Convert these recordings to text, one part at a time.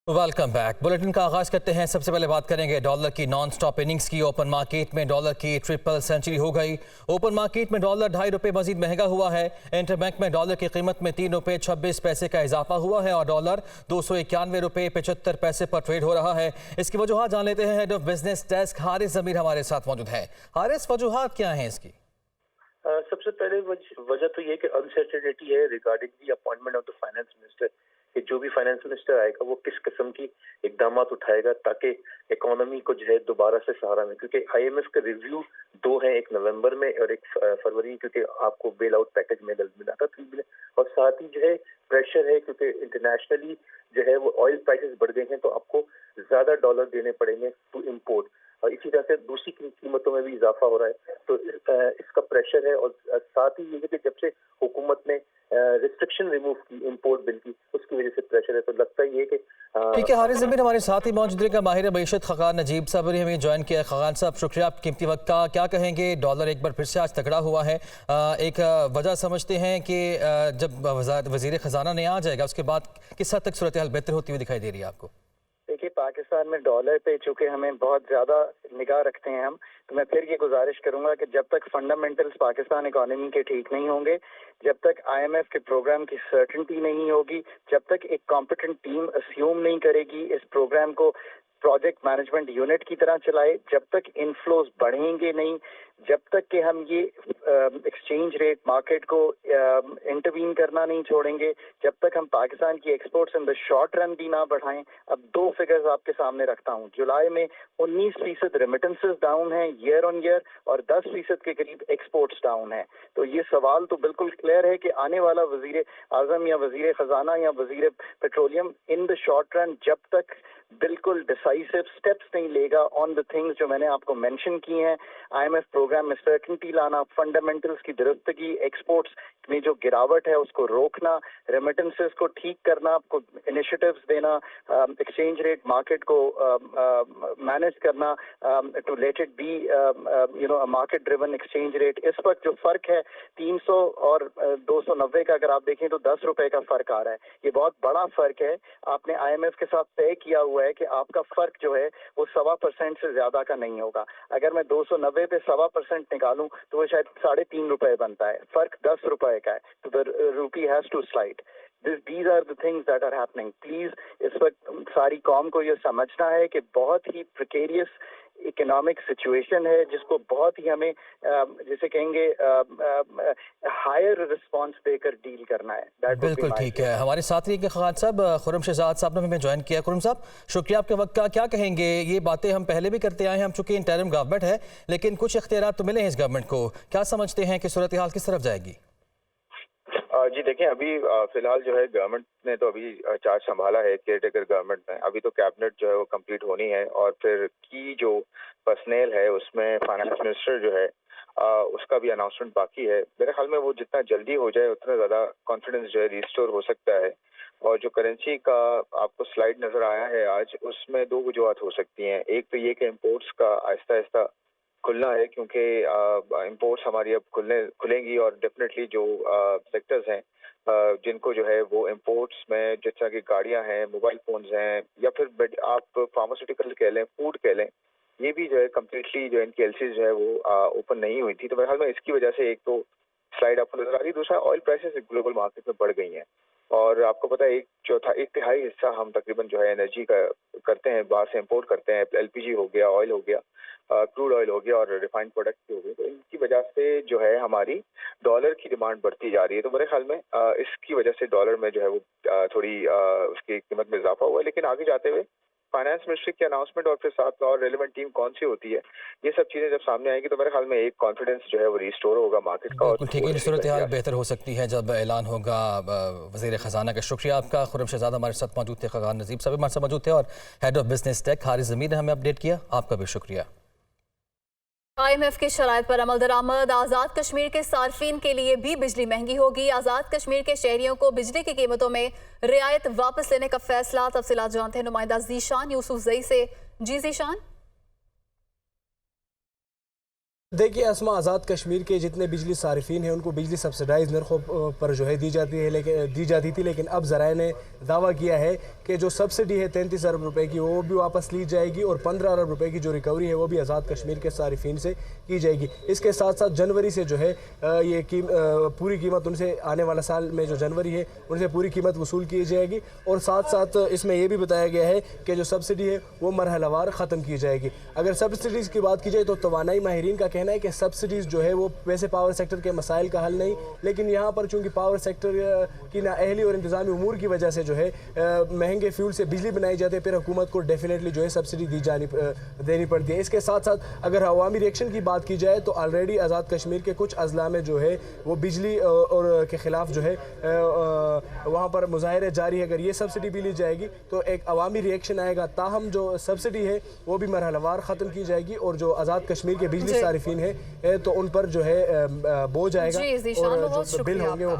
Welcome back. Bulletin का आगाज करते हैं। सबसे पहले बात करेंगे डॉलर की नॉन स्टॉप इनिंग्स की। ओपन मार्केट में डॉलर की ट्रिपल सेंचुरी हो गई। ओपन मार्केट में डॉलर ₹2.5 मजीद महंगा हुआ है। इंटरबैंक में डॉलर की कीमत में ₹3.26 का इजाफा हुआ है और डॉलर ₹291.75 पर ट्रेड हो रहा है। इसकी वजूहात जान लेते हैं। Head of business desk Haris Zameer हमारे साथ मौजूद है। हारिस, वजूहात क्या है इसकी? सबसे पहले वजह तो ये कि अनसर्टेनिटी है regarding the appointment of the finance minister कि जो भी फाइनेंस मिनिस्टर आएगा वो किस किस्म की इकदाम उठाएगा ताकि इकोनॉमी को जो है दोबारा से सहारा मिले, क्योंकि आईएमएफ का रिव्यू दो है, एक नवंबर में और एक फरवरी, क्योंकि आपको बेल आउट पैकेज में मिला था 3 बिलियन, और साथ ही जो है प्रेशर है क्योंकि इंटरनेशनली जो है वो ऑयल प्राइसेस बढ़ गए हैं तो आपको ज्यादा डॉलर देने पड़ेंगे टू इम्पोर्ट, और इसी तरह से दूसरी कीमतों में भी इजाफा हो रहा है। तो इसका प्रेशर है, और साथ ही ये कि जब से हुकूमत ने रिस्ट्रिक्शन रिमूव की इम्पोर्ट बिल की, उसकी वजह से प्रेशर है। तो लगता है ये कि ठीक है। हारिस जमीर हमारे साथ ही मौजूद रहेगा माहिर मईशत खगान नजीब साहब ने हमें ज्वाइन किया। खगान साहब, शुक्रिया आप कीमती वक्त का। क्या कहेंगे, डॉलर एक बार फिर से आज तगड़ा हुआ है। एक वजह समझते हैं कि जब वजीर खजाना ने आ जाएगा उसके बाद किस हद तक सूरत हाल बेहतर होती हुई दिखाई दे रही है आपको? देखिए, पाकिस्तान में डॉलर पे चूंकि हमें बहुत ज्यादा निगाह रखते हैं हम, तो मैं फिर ये गुजारिश करूंगा कि जब तक फंडामेंटल्स पाकिस्तान इकोनॉमी के ठीक नहीं होंगे, जब तक आईएमएफ के प्रोग्राम की सर्टेनिटी नहीं होगी, जब तक एक कॉम्पिटेंट टीम अस्यूम नहीं करेगी इस प्रोग्राम को प्रोजेक्ट मैनेजमेंट यूनिट की तरह चलाए, जब तक इनफ्लोज बढ़ेंगे नहीं, जब तक कि हम ये एक्सचेंज रेट मार्केट को इंटरवीन करना नहीं छोड़ेंगे, जब तक हम पाकिस्तान की exports in the short run भी ना बढ़ाएं। अब 2 फिगर्स आपके सामने रखता हूं। जुलाई में 19% रेमिटेंसेस डाउन है ईयर ऑन ईयर, और 10% के करीब एक्सपोर्ट्स डाउन है। तो ये सवाल तो बिल्कुल क्लियर है कि आने वाला वजीर आजम या वजीर खजाना या वजीर petroleum in the short run जब तक बिल्कुल डिसाइसिव स्टेप्स नहीं लेगा ऑन द थिंग्स जो मैंने आपको मेंशन की हैं, आईएमएफ प्रोग्राम में सर्टेनिटी लाना, फंडामेंटल्स की दुरुस्तगी, एक्सपोर्ट्स में जो गिरावट है उसको रोकना, रेमिटेंसेस को ठीक करना, आपको इनिशिएटिव्स देना, एक्सचेंज रेट मार्केट को मैनेज करना to let it be market driven exchange rate. इस वक्त जो फर्क है 300 और 290 का, अगर आप देखें तो ₹10 का फर्क आ रहा है। ये बहुत बड़ा फर्क है। आपने आईएमएफ के साथ तय किया हुआ है कि आपका फर्क जो है वो 1.25% से ज्यादा का नहीं होगा। अगर मैं 290 पे 1.25% निकालूं तो वो शायद ₹3.5 बनता है। फर्क ₹10 का है। तो the rupee has to slide. These are the things that are happening. Please, इस वक्त सारी कौम को ये समझना है कि बहुत ही प्रिकेरियस इकोनॉमिक सिचुएशन है जिसको बहुत ही हमें जिसे कहेंगे हायर रिस्पांस देकर डील करना है। बिल्कुल ठीक है। हमारे साथ ही खगान साहब, खुर्रम शहजाद साहब ने हमें ज्वाइन किया। खुर्रम साहब, शुक्रिया आपके वक्त का। क्या कहेंगे, ये बातें हम पहले भी करते आए हैं, हम चूंकि इंटरिम गवर्नमेंट है लेकिन कुछ इख्तियार तो मिले हैं इस गवर्नमेंट को। क्या समझते हैं कि सूरत हाल किस तरफ जाएगी? जी देखें, अभी फिलहाल जो है गवर्नमेंट ने तो अभी चार्ज संभाला है, केयर टेकर गवर्नमेंट ने। अभी तो कैबिनेट जो है वो कंप्लीट होनी है, और फिर की जो पर्सनेल है उसमें फाइनेंस मिनिस्टर जो है उसका भी अनाउंसमेंट बाकी है। मेरे ख्याल में वो जितना जल्दी हो जाए उतना ज़्यादा कॉन्फिडेंस जो है रिस्टोर हो सकता है। और जो करेंसी का आपको स्लाइड नज़र आया है आज, उसमें 2 वजूहत हो सकती हैं। एक तो ये कि इम्पोर्ट्स का आहिस्ता आहिस्ता खुलना है, क्योंकि इंपोर्ट्स हमारी अब खुलेंगी, और डेफिनेटली जो सेक्टर्स हैं जिनको जो है वो इंपोर्ट्स में, जिस तरह की गाड़ियां हैं, मोबाइल फोन्स हैं, या फिर आप फार्मास्यूटिकल कह लें, फूड कह लें, ये भी जो है कम्प्लीटली जो इनकी एलसीज जो है वो ओपन नहीं हुई थी। तो मेरे ख्याल में इसकी वजह से एक तो स्लाइड आपको नजर आ रही है। दूसरा, ऑयल प्राइसेस ग्लोबल मार्केट में बढ़ गई हैं, और आपको पता है 1/4 हिस्सा हम तकरीबन जो है एनर्जी का करते हैं, बाहर से इंपोर्ट करते हैं। एलपीजी हो गया, ऑयल हो गया, क्रूड ऑयल हो गया, और रिफाइंड प्रोडक्ट भी हो गए। तो इनकी वजह से जो है हमारी डॉलर की डिमांड बढ़ती जा रही है। तो मेरे ख्याल में इसकी वजह से डॉलर में जो है वो थोड़ी उसकी कीमत में इजाफा हुआ है। लेकिन आगे जाते हुए फाइनेंस मिनिस्ट्री की अनाउंसमेंट और फिर साथ और रेलेवेंट टीम कौन सी होती है, ये सब चीजें जब सामने आएंगी तो मेरे ख्याल में एक कॉन्फिडेंस जो है वो रिस्टोर होगा मार्केट का। बिल्कुल ठीक है। सूरत हाल बेहतर हो सकती है जब ऐलान होगा वजीर खजाना का। शुक्रिया आपका। खुर्रम शहजाद हमारे साथ मौजूद थे, खगान नजीब साहब हमारे साथ मौजूद थे, और head of business tech Haris Zameer ने हमें अपडेट किया। आपका भी शुक्रिया। आईएमएफ की शराइत पर अमल दरामद। आज़ाद कश्मीर के सार्फिन के लिए भी बिजली महंगी होगी। आज़ाद कश्मीर के शहरियों को बिजली की कीमतों में रियायत वापस लेने का फैसला। तफसीलात जानते हैं नुमाइंदा जीशान यूसुफ जई से। जी जीशान। देखिए असमा, आज़ाद कश्मीर के जितने बिजली सारिफिन हैं उनको बिजली सब्सिडाइज नरखों पर जो है दी जाती थी, लेकिन अब ज़राए ने दावा किया है कि जो सब्सिडी है 33 अरब रुपए की वो भी वापस ली जाएगी और 15 अरब रुपए की जो रिकवरी है वो भी आज़ाद कश्मीर के सारिफिन से की जाएगी। इसके साथ साथ जनवरी से जो है ये पूरी कीमत उनसे, आने वाला साल में जो जनवरी है उनसे पूरी कीमत वसूल की जाएगी। और साथ साथ इसमें यह भी बताया गया है कि जो सब्सिडी है वो मरहलावार ख़त्म की जाएगी। अगर सब्सिडीज़ की बात की जाए तो तवानाई माहिरीन का कहना है कि सब्सिडीज़ जो है वो वैसे पावर सेक्टर के मसाइल का हल नहीं, लेकिन यहाँ पर चूँकि पावर सेक्टर की नाअहली और इंतज़ामी उमूर की वजह से जो है महंगे फ्यूल से बिजली बनाई जाती है, फिर हुकूमत को डेफिनेटली जो है सब्सिडी देनी पड़ती है। इसके साथ साथ अगर अवामी रिएक्शन की बात की जाए तो ऑलरेडी आज़ाद कश्मीर के कुछ अजला में जो है वो बिजली और के ख़िलाफ़ जो है वहाँ पर मुजाहरे जारी है। अगर ये सब्सिडी भी ली जाएगी तो एक अवामी रिएक्शन आएगा, ताहम जो सब्सिडी है वो भी मरहलावार ख़त्म की जाएगी और जो आज़ाद कश्मीर के बिजली सारिफिन है तो उन पर जो है बोझ आएगा और जो बिल होंगे वो।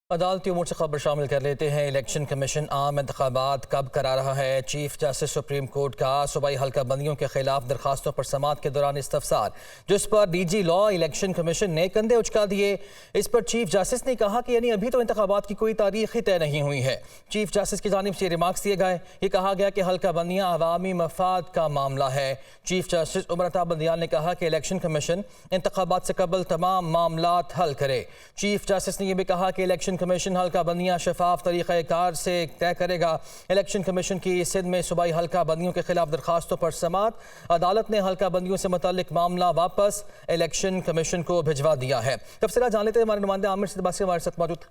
अदालती उमूर से खबर शामिल कर लेते हैं। इलेक्शन कमीशन आम इंतखाबात कब करा रहा है? चीफ जस्टिस सुप्रीम कोर्ट का सूबाई हल्का बंदियों के खिलाफ दरखास्तों पर समाअत के दौरान इस्तफसार, जिस पर डीजी लॉ इलेक्शन कमीशन ने कंधे उचका दिए। इस पर चीफ जस्टिस ने कहा कि यानी अभी तो इंतखाबात की कोई तारीख ही तय नहीं हुई है। चीफ जस्टिस की जानिब से रिमार्क्स दिए गए। ये कहा गया कि हल्का बंदियाँ अवामी मफाद का मामला है। चीफ जस्टिस उमर अता बंदियाल ने कहा कि इलेक्शन कमीशन इंतखाबात से कबल तमाम मामलात हल करे। चीफ जस्टिस ने यह भी कहा कि इलेक्शन कमीशन हल्का बंदियाँ शफाफ तरीक़ाकार से तय करेगा। इलेक्शन कमीशन की सिंध में सूबाई हल्का बंदियों के खिलाफ दरखास्तों पर समाअत। अदालत ने हल्का बंदियों से मुताल्लिक मामला वापस इलेक्शन कमीशन को भिजवा दिया है। तफसीलात जान लेते हैं, हमारे नुमाइंदे आमिर सिद्दीकी हमारे साथ मौजूद।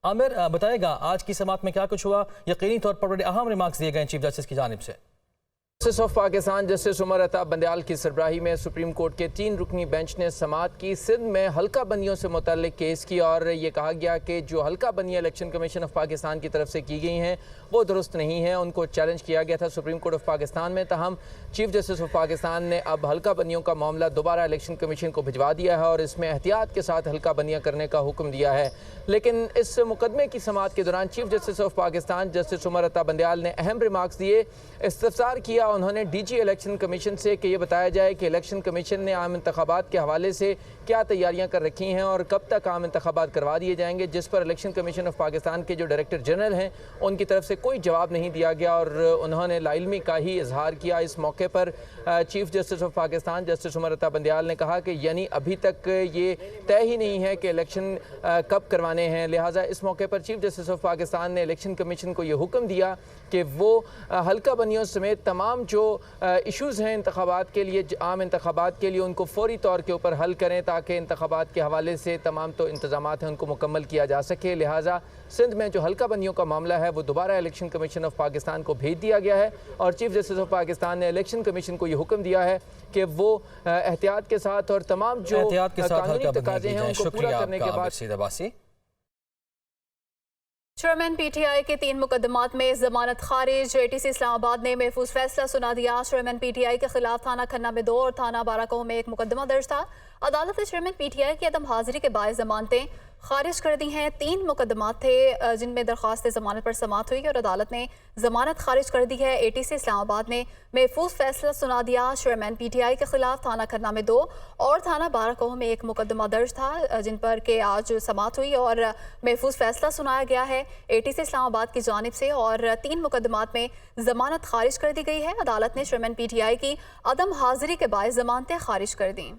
आमिर, बताएगा आज की समाअत में क्या कुछ हुआ? यकीनी तौर पर बड़े अहम रिमार्क्स दिए गए चीफ जस्टिस की जानिब से। Justice of Pakistan justice Umar Ata Bandial की सरबराही में सुप्रीम कोर्ट के 3 रुकनी बेंच ने समाअत की। सिंध में हल्का बंदियों से मुताल्लिक केस की और ये कहा गया कि जो हल्का बंदियाँ इलेक्शन कमीशन ऑफ पाकिस्तान की तरफ से की गई हैं वो दुरुस्त नहीं है। उनको चैलेंज किया गया था सुप्रीम कोर्ट ऑफ पाकिस्तान में। तहम चीफ जस्टिस ऑफ पाकिस्तान ने अब हल्का बंदियों का मामला दोबारा इलेक्शन कमीशन को भिजवा दिया है और इसमें एहतियात के साथ हल्का बंदियाँ करने का हुक्म दिया है। लेकिन इस मुकदमे की समाअत के दौरान chief justice of Pakistan justice Umar Ata Bandial ने अहम रिमार्क्स दिए। इस्तफसार किया उन्होंने डीजी इलेक्शन कमीशन से कि ये बताया जाए कि इलेक्शन कमीशन ने आम इंतखाबात के हवाले से क्या तैयारियां कर रखी हैं और कब तक आम इंतखाबात करवा दिए जाएंगे, जिस पर इलेक्शन कमीशन ऑफ पाकिस्तान के जो डायरेक्टर जनरल हैं उनकी तरफ से कोई जवाब नहीं दिया गया और उन्होंने लाइल्मी का ही इजहार किया। इस मौके पर chief justice of Pakistan justice Umar Ata Bandial ने कहा कि यानी अभी तक ये तय ही नहीं है कि इलेक्शन कब करवाने हैं, लिहाजा इस मौके पर चीफ जस्टिस ऑफ पाकिस्तान ने इलेक्शन कमीशन को ये हुक्म दिया कि वो हल्का बंदियों समेत तमाम जो इश्यूज़ हैं इंतखाबात के लिए, आम इंतखाबात के लिए, उनको फौरी तौर के ऊपर हल करें ताकि इंतखाबात के हवाले से तमाम तो इंतजामात हैं उनको मुकम्मल किया जा सके। लिहाजा सिंध में जो हल्का बंदियों का मामला है वो दोबारा इलेक्शन कमीशन ऑफ पाकिस्तान को भेज दिया गया है और चीफ जस्टिस ऑफ पाकिस्तान ने इलेक्शन कमीशन को ये हुक्म दिया है कि वो एहतियात के साथ और तमाम जो कानूनी तकाज़े हैं उनको पूरा करने के बाद। चेयरमैन पीटीआई के 3 मुकदमात में जमानत खारिज। एटीसी इस्लामाबाद ने महफूज फैसला सुना दिया। चेयरमैन पीटीआई के खिलाफ थाना खन्ना में 2 और थाना बाराकोह में 1 मुकदमा दर्ज था। अदालत ने चेयरमैन पीटीआई की अदम हाजिरी के बायस जमानतें खारिज कर दी हैं। 3 मुकदमात थे जिनमें दरख्वास्त जमानत पर समाअत हुई और अदालत ने जमानत खारिज कर दी है। एटीसी इस्लामाबाद ने महफूज फैसला सुना दिया। चेयरमैन पीटीआई के खिलाफ थाना खन्ना में 2 और थाना बाराकोह में 1 मुकदमा दर्ज था जिन पर के आज समाअत हुई और महफूज फैसला सुनाया गया है एटीसी इस्लामाबाद की जानिब से और 3 मुकदमात में जमानत खारिज कर दी गई है। अदालत ने चेयरमैन पीटीआई की अदम हाजिरी के बायस जमानतें खारिज कर दी।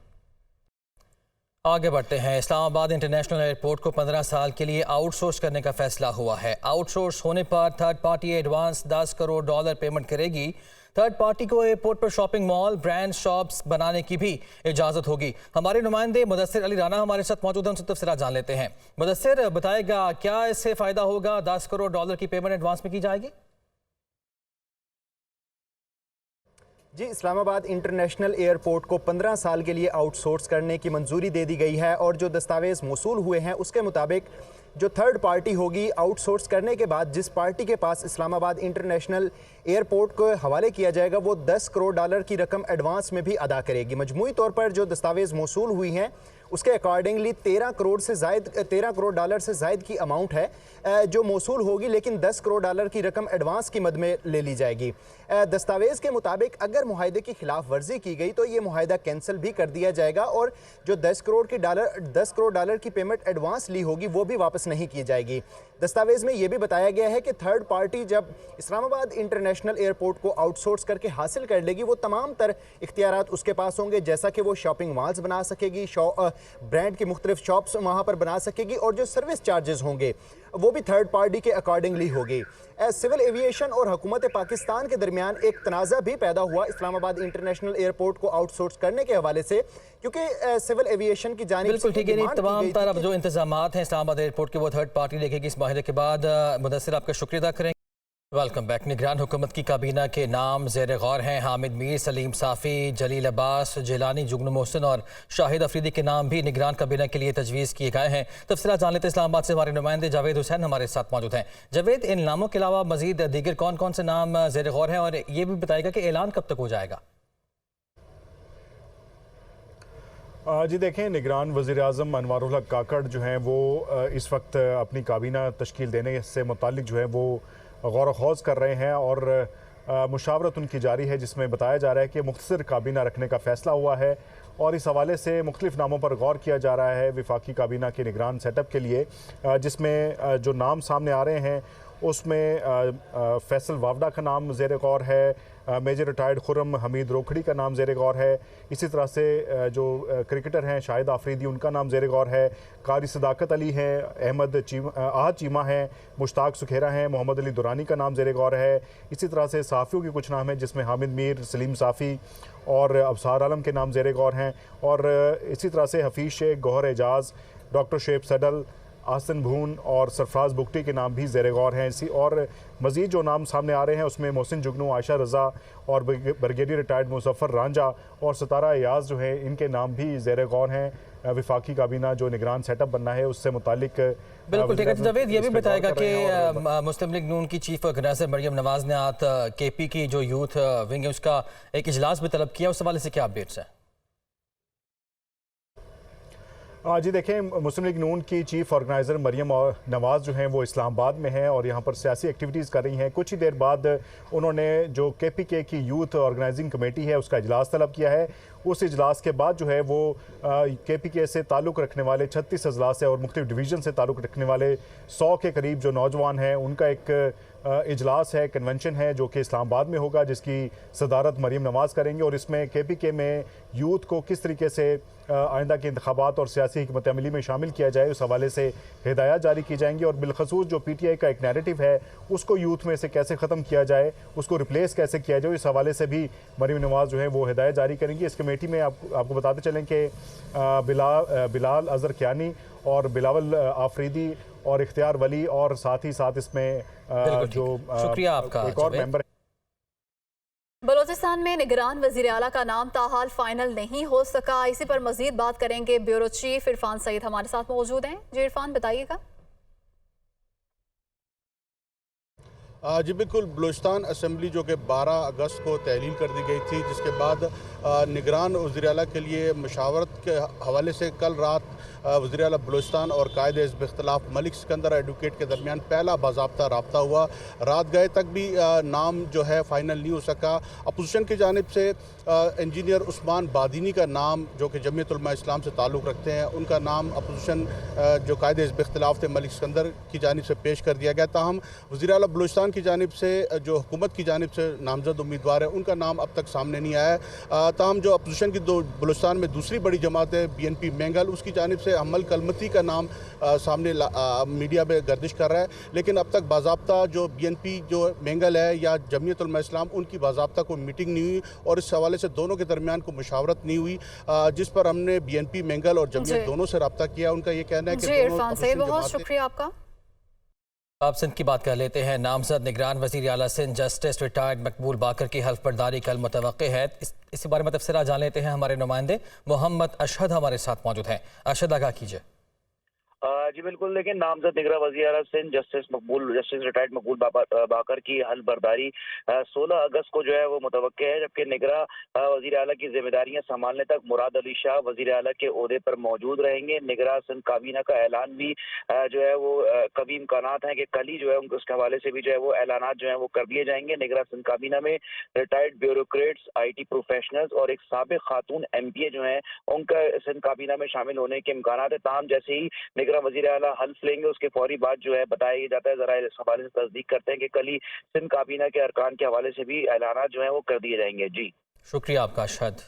आगे बढ़ते हैं। इस्लामाबाद इंटरनेशनल एयरपोर्ट को 15 साल के लिए आउटसोर्स करने का फैसला हुआ है। आउटसोर्स होने पर third party advance $10 crore payment करेगी। थर्ड पार्टी को एयरपोर्ट पर शॉपिंग मॉल, ब्रांड शॉप्स बनाने की भी इजाज़त होगी। हमारे नुमाइंदे मुदस्सिर अली राना हमारे साथ मौजूद हैं, उनसे तफसीलात जान लेते हैं। मुदस्सिर, बताएगा क्या इससे फ़ायदा होगा? $10 करोड़ की पेमेंट एडवांस में की जाएगी? जी, इस्लामाबाद इंटरनेशनल एयरपोर्ट को 15 साल के लिए आउटसोर्स करने की मंजूरी दे दी गई है और जो दस्तावेज़ मौसूल हुए हैं उसके मुताबिक जो थर्ड पार्टी होगी आउटसोर्स करने के बाद जिस पार्टी के पास इस्लामाबाद इंटरनेशनल एयरपोर्ट को हवाले किया जाएगा वो $10 करोड़ की रकम एडवांस में भी अदा करेगी। मजमूई तौर पर जो दस्तावेज़ मौसूल हुई हैं उसके अकॉर्डिंगली 13 करोड़ डॉलर से ज़ायद की अमाउंट है जो मौसूल होगी, लेकिन 10 करोड़ डॉलर की रकम एडवांस की मद में ले ली जाएगी। दस्तावेज़ के मुताबिक अगर मुआहदे की खिलाफ वर्जी की गई तो ये मुआहदा कैंसिल भी कर दिया जाएगा और जो 10 करोड़ डॉलर की पेमेंट एडवांस ली होगी वो भी वापस नहीं की जाएगी। दस्तावेज़ में यह भी बताया गया है कि थर्ड पार्टी जब इस्लामाबाद इंटरनेशनल एयरपोर्ट को आउटसोर्स करके हासिल कर लेगी वो तमाम तर इख्तियारात उसके पास होंगे, जैसा कि वो शॉपिंग मॉल्स बना सकेगी, ब्रांड की मुख्तलिफ शॉप्स वहाँ पर बना सकेगी और जो सर्विस चार्जेस होंगे वो भी थर्ड पार्टी के अकॉर्डिंगली होगी। सिविल एविएशन और हुकूमत पाकिस्तान के दरमियान एक तनाज़ा भी पैदा हुआ इस्लामाबाद इंटरनेशनल एयरपोर्ट को आउटसोर्स करने के हवाले से, क्योंकि सिविल एविएशन की जानिब बिल्कुल ठीक है। तमाम तरह जो इंतजामात हैं इस्लामाबाद एयरपोर्ट के वो थर्ड पार्टी देखेगी इस माहिदे के बाद। मुदस्सिर आपका शुक्रिया अदा करेंगे। Welcome back. निगरान हुकूमत की काबीना के नाम ज़ेर गौर हैं। हामिद मीर, सलीम साफ़ी, जलील अब्बास, जिलानी, जुगनू मोहसिन और शाहिद अफरीदी के नाम भी निगरान काबीना के लिए तजवीज़ किए गए हैं। तफसीलात जान लेते हैं। इस्लामाबाद से हमारे नुमाइंदे जावेद हुसैन हमारे साथ मौजूद हैं। जावेद, इन नामों के अलावा मजीद दीगर कौन कौन से नाम ज़ेर गौर हैं और ये भी बताएगा कि ऐलान कब तक हो जाएगा? जी देखें, निगरान वज़ीर आज़म अनवारुल हक काकड़ जो हैं वो इस वक्त अपनी काबीना तश्कील देने से मुतालिक जो है वो गौर खौज कर रहे हैं और मुशावरत उनकी जारी है, जिसमें बताया जा रहा है कि मुख्तसर काबीना रखने का फ़ैसला हुआ है और इस हवाले से मुख्तलिफ नामों पर गौर किया जा रहा है विफाकी काबीना के निगरान सेटअप के लिए, जिसमें जो नाम सामने आ रहे हैं उसमें फैसल वावडा का नाम ज़ेर गौर है, मेजर रिटायर्ड खुर्रम हमीद रोखड़ी का नाम ज़ेर गौर है, इसी तरह से जो क्रिकेटर हैं शाहिद आफरीदी उनका नाम ज़ेर गौर है, कारी सदाकत अली हैं, आहद चीमा हैं, मुश्ताक सुखेरा हैं, मोहम्मद अली दुरानी का नाम ज़ेर गौर है। इसी तरह से साफ़ियों के कुछ नाम हैं जिसमें हामिद मीर, सलीम साफ़ी और अबसार आलम के नाम ज़ेर गौर हैं और इसी तरह से हफीज़ शेख, गौहर एजाज़, डॉक्टर शेब सडल, आसन भून और सरफराज बुगटी के नाम भी ज़ेर गौर हैं। इसी और मज़ीद जो नाम सामने आ रहे हैं उसमें मोहसिन जुगनू, आयशा रज़ा और ब्रिगेडियर रिटायर्ड मुज़फ़्फ़र रांझा और सतारा अयाज़ जो हैं इनके नाम भी ज़ेर गौर हैं। विफाकी काबीना जो निगरान सेटअप बनना है उससे मुतालिक बिल्कुल ठीक है। जावेद, ये भी बताएगा कि मुस्लिम लीग नून की चीफ ऑर्गेनाइजर मरियम नवाज़ ने आज केपी की जो यूथ विंग है उसका एक इजलास भी तलब किया, उस हवाले से क्या अपडेट्स हैं? जी देखें, मुस्लिम लीग नून की चीफ ऑर्गेनाइज़र मरियम नवाज़ जो हैं वो इस्लामाबाद में हैं और यहाँ पर सियासी एक्टिविटीज़ कर रही हैं। कुछ ही देर बाद उन्होंने जो KPK की यूथ ऑर्गेनाइजिंग कमेटी है उसका इजलास तलब किया है। उस इजलास के बाद जो है वो KPK से ताल्लुक़ रखने वाले 36 अजला से और मुख्तलिफ डिवीज़न से ताल्लुक़ रखने वाले 100 के करीब जो नौजवान हैं उनका एक इजलास है, कन्वेंशन है जो कि इस्लामाबाद में होगा, जिसकी सदारत मरियम नवाज़ करेंगी और इसमें KPK में यूथ को किस तरीके से आइंदा के इंतखाबात और सियासी हिकमत अमली में शामिल किया जाए उस हवाले से हिदायत जारी की जाएंगी और बिलखसूस जो PTI का एक नैरेटिव है उसको यूथ में से कैसे ख़त्म किया जाए, उसको रिप्लेस कैसे किया जाए, इस हवाले से भी मरियम नवाज़ जो है वो हिदायत जारी करेंगी। इस कमेटी में आपको बताते चलें कि बिलाल अज़हर कियानी और बिलावल आफरीदी और इख्तियार वली और साथ ही साथ इसमें जो शुक्रिया आपका एक और मेंबर। बलोचिस्तान में निगरान वजीर आला का नाम ताहाल फाइनल नहीं हो सका। इसी पर मजीद बात करेंगे। ब्यूरो चीफ इरफान सईद हमारे साथ मौजूद हैं। जी इरफान, बताइएगा। जी बिल्कुल, बलूचिस्तान असम्बली जो कि 12 अगस्त को तहलील कर दी गई थी, जिसके बाद निगरान वज़ीर आला के लिए मशावरत के हवाले से कल रात वज़ीर आला बलूचिस्तान और कायद हिज़्ब इख्तिलाफ मलिक सिकंदर एडवोकेट के दरमियान पहला बाज़ाब्ता रब्ता हुआ। रात गए तक भी नाम जो है फ़ाइनल नहीं हो सका। अपोजिशन की जानिब से इंजीनियर उस्मान बादीनी का नाम जो कि जमीयत उलमा इस्लाम से ताल्लुक़ रखते हैं, उनका नाम अपोजिशन जो कायद हिज़्ब इख्तिलाफ थे मलिक सिकंदर की जानिब से पेश कर दिया गया। ताहम वज़ीर आला बलूचिस्तान की जानिब से जो हुकूमत की जानिब से नामजद उम्मीदवार है उनका नाम अब तक सामने नहीं आया है। ताहम जो अपोजिशन की बलूचिस्तान में दूसरी बड़ी जमात है BNP मेंगल, उसकी जानिब से अमल कलमती का नाम सामने मीडिया में गर्दिश कर रहा है, लेकिन अब तक बाज़ाब्ता जो BNP जो मेंगल है या जमीयत उलमा इस्लाम उनकी बाज़ाब्ता कोई मीटिंग नहीं हुई और इस हवाले से दोनों के दरमियान कोई मुशावरत नहीं हुई, जिस पर हमने BNP मेंगल और जमीयत दोनों से रब्ता किया। उनका ये कहना है कि बहुत शुक्रिया आपका। आप सिंध की बात कर लेते हैं। नामजद निगरान वज़ीर आला सिंध जस्टिस रिटायर्ड मकबूल बाकर की हल्फ बर्दारी कल मुतवक्के है। इस बारे में तफसीलात जान लेते हैं। हमारे नुमाइंदे मोहम्मद अशहद हमारे साथ मौजूद हैं। अशहद, आगाह कीजिए। जी बिल्कुल, लेकिन नामजद निगरां वज़ीर आला सिंध जस्टिस रिटायर्ड मकबूल बाकर की हल बर्दारी 16 अगस्त को जो है वो मुतवक्के है, जबकि निगरां वज़ीर आला की जिम्मेदारियां संभालने तक मुराद अली शाह वज़ीर आला के ओहदे पर मौजूद रहेंगे। निगरां सिंध काबीना का ऐलान भी जो है वो कभी इम्कानात हैं कि कल ही जो है उसके हवाले से भी जो है वो ऐलानात जो है वो कर दिए जाएंगे। निगरां सिंध काबीना में रिटायर्ड ब्यूरोक्रेट्स, IT प्रोफेशनल्स और एक साबिक खातून MPA जो है उनका सिंध काबीना में शामिल होने के इम्कानात है। ताहम जैसे ही निगरां वज़ीर आला हल्फ लेंगे उसके फौरी बाद जो है बताया जाता है, जरा इस हवाले से तस्दीक करते हैं कि कल ही सिंध काबीना के अरकान के हवाले से भी ऐलानात जो है वो कर दिए जाएंगे। जी शुक्रिया आपका अशहद।